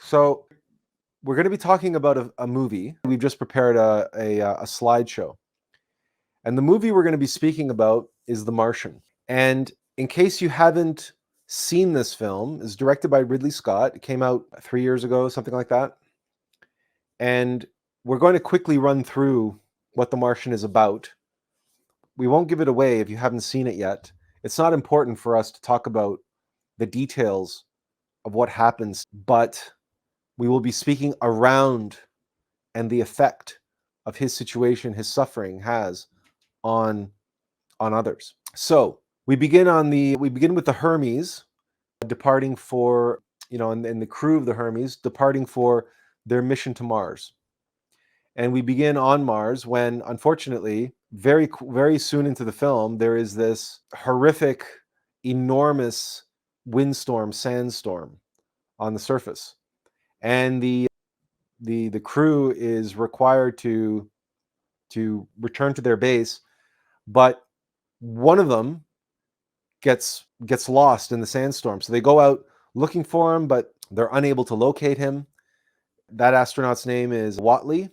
So we're going to be talking about a movie. We've just prepared a slideshow, and the movie we're going to be speaking about is The Martian. And in case you haven't seen this film, it's directed by Ridley Scott. It came out 3 years ago, something like that. And we're going to quickly run through what The Martian is about. We won't give it away if you haven't seen it yet. It's not important for us to talk about the details of what happens, but we will be speaking around and the effect of his situation, his suffering has on others. So we begin with the Hermes departing for, and the crew of the Hermes departing for their mission to Mars. And we begin on Mars when, unfortunately, very, very soon into the film, there is this horrific, enormous windstorm, sandstorm on the surface. And the crew is required to return to their base, but one of them gets lost in the sandstorm. So they go out looking for him, but they're unable to locate him. That astronaut's name is Whatley,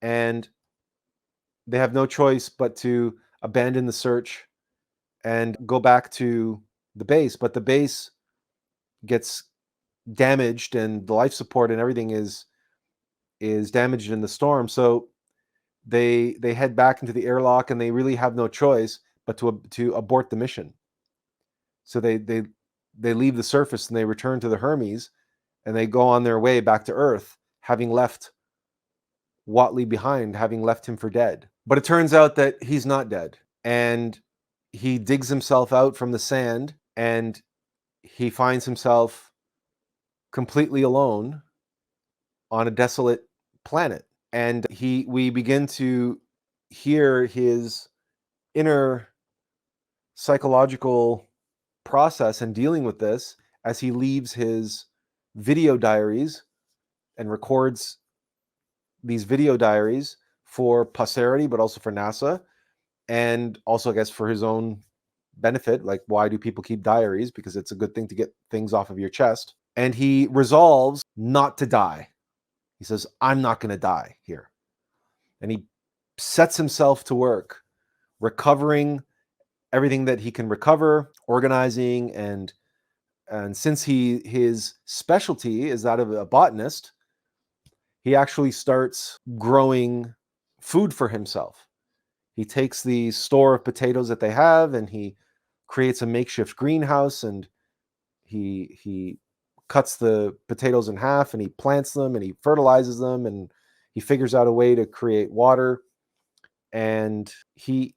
and they have no choice but to abandon the search and go back to the base. But the base gets damaged, and the life support and everything is damaged in the storm. So they head back into the airlock, and they really have no choice but to abort the mission. So they leave the surface and they return to the Hermes, and they go on their way back to Earth, having left Whatley behind, having left him for dead. But it turns out that he's not dead, and he digs himself out from the sand, and he finds himself completely alone on a desolate planet. And we begin to hear his inner psychological process in dealing with this as he leaves his video diaries and records these video diaries for posterity, but also for NASA, and also, I guess, for his own benefit. Like, why do people keep diaries? Because it's a good thing to get things off of your chest. And he resolves not to die. He says, I'm not going to die here. And he sets himself to work, recovering everything that he can recover, organizing, and since his specialty is that of a botanist, he actually starts growing food for himself. He takes the store of potatoes that they have, and he creates a makeshift greenhouse, and he cuts the potatoes in half, and he plants them, and he fertilizes them, and he figures out a way to create water, and he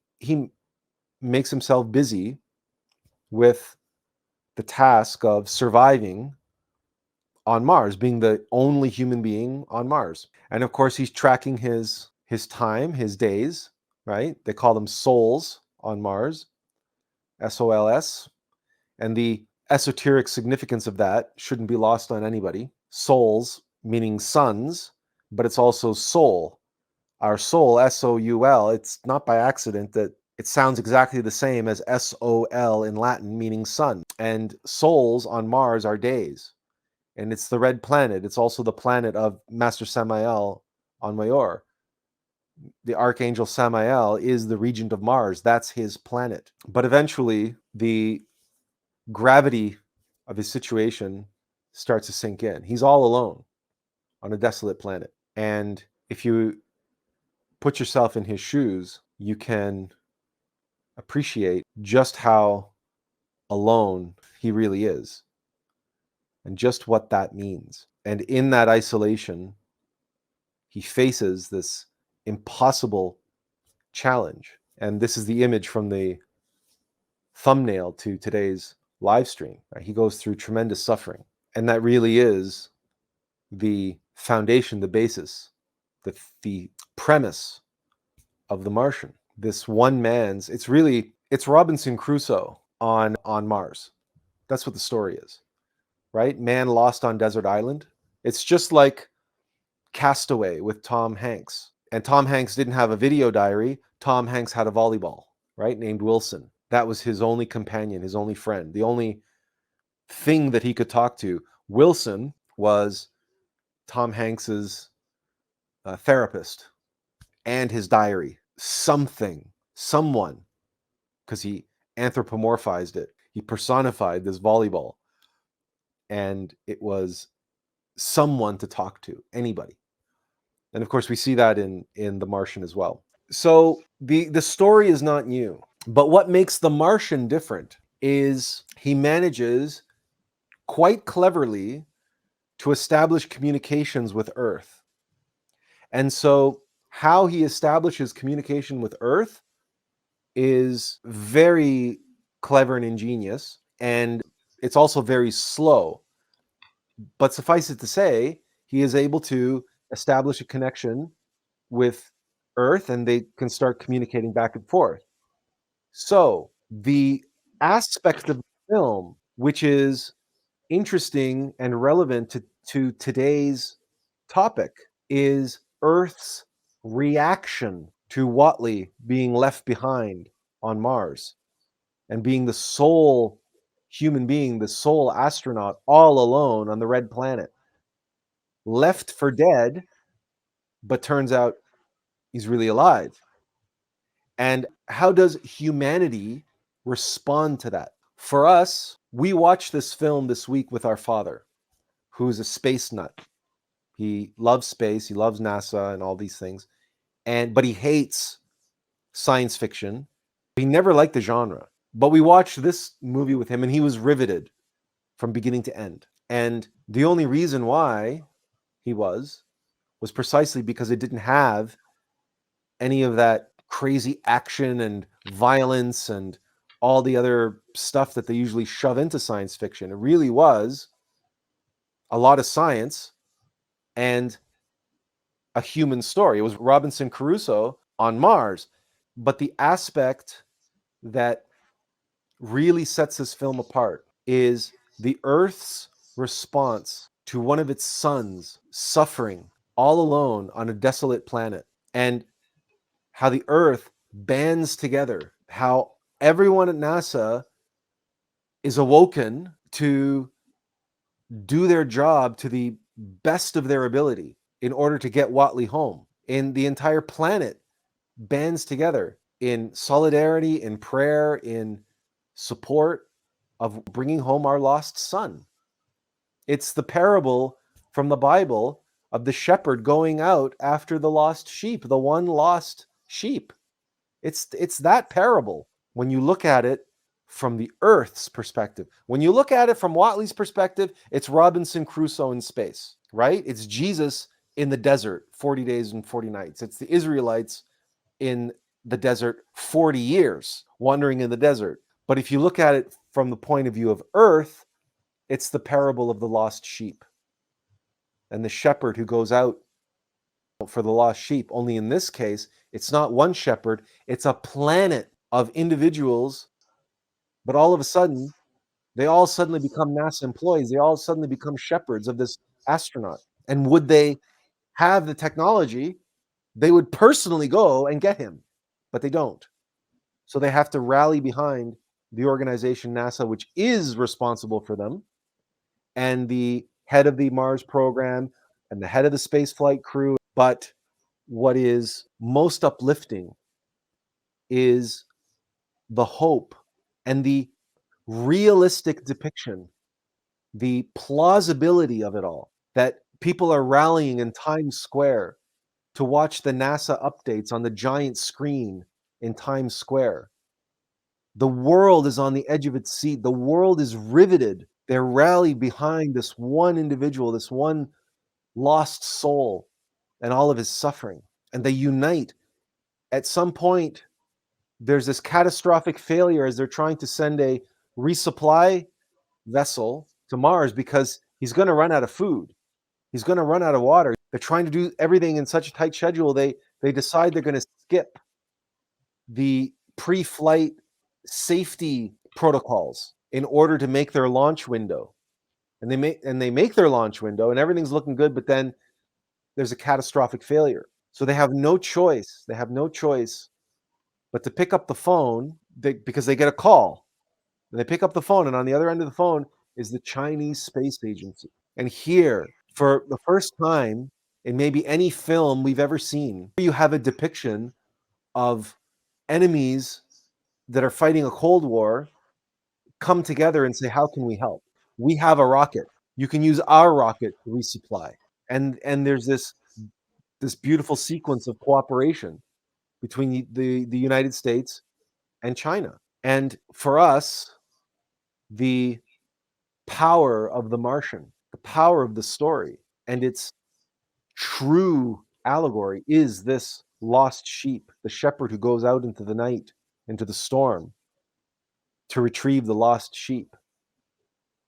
makes himself busy with the task of surviving on Mars, being the only human being on Mars. And of course, he's tracking his time, his days, right? They call them sols on Mars, SOLS. And the esoteric significance of that shouldn't be lost on anybody. Sols, meaning suns, but it's also soul. Our soul, S-O-U-L, it's not by accident that it sounds exactly the same as S-O-L in Latin, meaning sun. And sols on Mars are days. And it's the red planet. It's also the planet of Master Samael on Mayor. The Archangel Samael is the regent of Mars. That's his planet. But eventually, the gravity of his situation starts to sink in. He's all alone on a desolate planet. And if you put yourself in his shoes, you can appreciate just how alone he really is and just what that means. And in that isolation, he faces this impossible challenge. And this is the image from the thumbnail to today's live stream. He goes through tremendous suffering. And that really is the foundation, the basis, the premise of The Martian. This one man's, it's Robinson Crusoe on Mars. That's what the story is, right? Man lost on desert island. It's just like Castaway with Tom Hanks. And Tom Hanks didn't have a video diary. Tom Hanks had a volleyball, right? Named Wilson. That was his only companion, his only friend, the only thing that he could talk to. Wilson was Tom Hanks's therapist and his diary. Someone, because he anthropomorphized it. He personified this volleyball. And it was someone to talk to, anybody. And of course, we see that in The Martian as well. So the story is not new. But what makes The Martian different is he manages quite cleverly to establish communications with Earth. And so how he establishes communication with Earth is very clever and ingenious, and it's also very slow. But suffice it to say, he is able to establish a connection with Earth, and they can start communicating back and forth. So the aspect of the film, which is interesting and relevant to today's topic, is Earth's reaction to Whatley being left behind on Mars and being the sole human being, the sole astronaut, all alone on the red planet, left for dead, but turns out he's really alive. And how does humanity respond to that? For us, we watched this film this week with our father, who's a space nut. He loves space, he loves NASA and all these things, but he hates science fiction. He never liked the genre. But we watched this movie with him, and he was riveted from beginning to end. And the only reason why he was precisely because it didn't have any of that crazy action and violence and all the other stuff that they usually shove into science fiction. It really was a lot of science and a human story. It was Robinson Crusoe on Mars. But the aspect that really sets this film apart is the Earth's response to one of its sons suffering all alone on a desolate planet, and how the Earth bands together, how everyone at NASA is awoken to do their job to the best of their ability in order to get Whatley home. And the entire planet bands together in solidarity, in prayer, in support of bringing home our lost son. It's the parable from the Bible of the shepherd going out after the lost sheep, the one lost sheep. It's that parable when you look at it from the Earth's perspective. When you look at it from Whatley's perspective, it's Robinson Crusoe in space, right? It's Jesus in the desert, 40 days and 40 nights. It's the Israelites in the desert 40 years, wandering in the desert. But if you look at it from the point of view of Earth, it's the parable of the lost sheep and the shepherd who goes out for the lost sheep. Only in this case, it's not one shepherd, it's a planet of individuals, but all of a sudden, they all suddenly become NASA employees. They all suddenly become shepherds of this astronaut. And would they have the technology, they would personally go and get him, but they don't. So they have to rally behind the organization NASA, which is responsible for them, and the head of the Mars program and the head of the spaceflight crew. But what is most uplifting is the hope and the realistic depiction, the plausibility of it all, that people are rallying in Times Square to watch the NASA updates on the giant screen in Times Square. The world is on the edge of its seat. The world is riveted. They're rallied behind this one individual, this one lost soul, and all of his suffering. And they unite. At some point, there's this catastrophic failure as they're trying to send a resupply vessel to Mars because he's going to run out of food. He's going to run out of water. They're trying to do everything in such a tight schedule. They decide they're going to skip the pre-flight safety protocols in order to make their launch window. And they make their launch window and everything's looking good, but then there's a catastrophic failure. So they have no choice. They have no choice but to pick up the phone because they get a call. And they pick up the phone, and on the other end of the phone is the Chinese Space Agency. And here, for the first time in maybe any film we've ever seen, you have a depiction of enemies that are fighting a Cold War come together and say, how can we help? We have a rocket. You can use our rocket to resupply. And there's this beautiful sequence of cooperation between the United States and China. And for us, the power of the Martian, the power of the story, and its true allegory is this lost sheep, the shepherd who goes out into the night, into the storm to retrieve the lost sheep.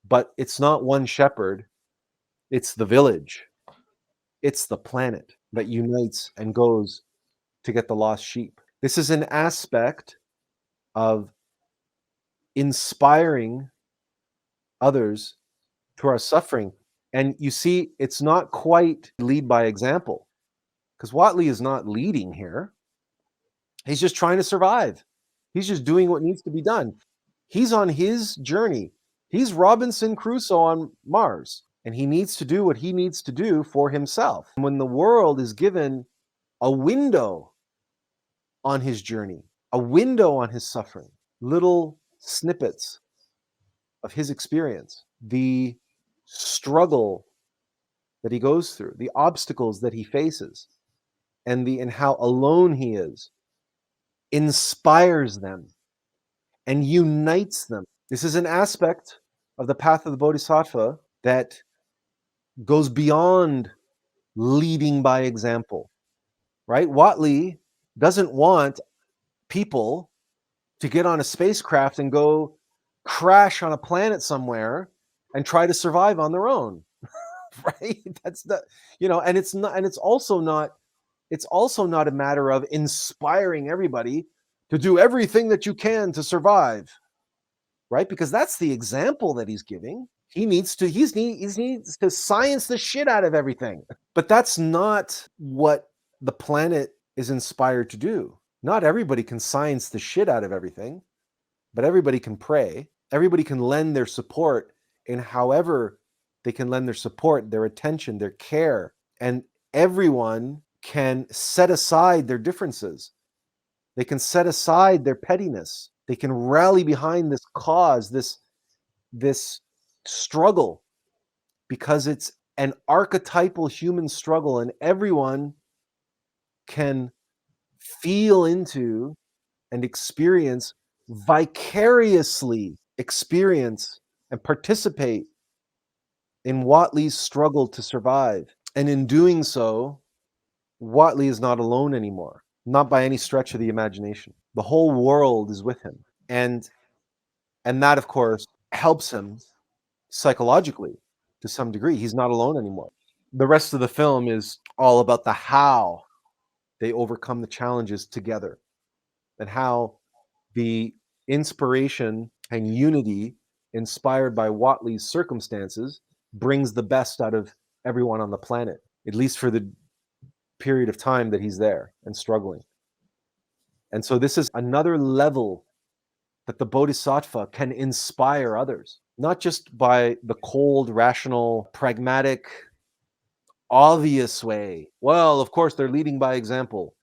But it's not one shepherd, it's the village, it's the planet that unites and goes to get the lost sheep. This is an aspect of inspiring others through our suffering. And you see, it's not quite lead by example, because Watley is not leading here. He's just trying to survive. He's just doing what needs to be done. He's on his journey. He's Robinson Crusoe on Mars, and he needs to do what he needs to do for himself. When the world is given a window on his journey, a window on his suffering, little snippets of his experience, the struggle that he goes through, the obstacles that he faces, and how alone he is, inspires them and unites them. This is an aspect of the path of the Bodhisattva that goes beyond leading by example, right? Watley doesn't want people to get on a spacecraft and go crash on a planet somewhere and try to survive on their own, right? That's the, and it's not, and it's also not a matter of inspiring everybody to do everything that you can to survive, right? Because that's the example that he's giving. He needs to science the shit out of everything. But that's not what the planet is inspired to do. Not everybody can science the shit out of everything, but everybody can pray. Everybody can lend their support in however they can lend their support, their attention, their care. And everyone can set aside their differences. They can set aside their pettiness. They can rally behind this cause, this struggle, because it's an archetypal human struggle, and everyone can feel into and experience, vicariously experience and participate in Watley's struggle to survive. And in doing so, Watley is not alone anymore, not by any stretch of the imagination. The whole world is with him. And that, of course, helps him psychologically to some degree. He's not alone anymore. The rest of the film is all about the how they overcome the challenges together, and how the inspiration and unity inspired by Watley's circumstances brings the best out of everyone on the planet, at least for the period of time that he's there and struggling. And so this is another level that the Bodhisattva can inspire others, not just by the cold, rational, pragmatic, obvious way. Well, of course, they're leading by example.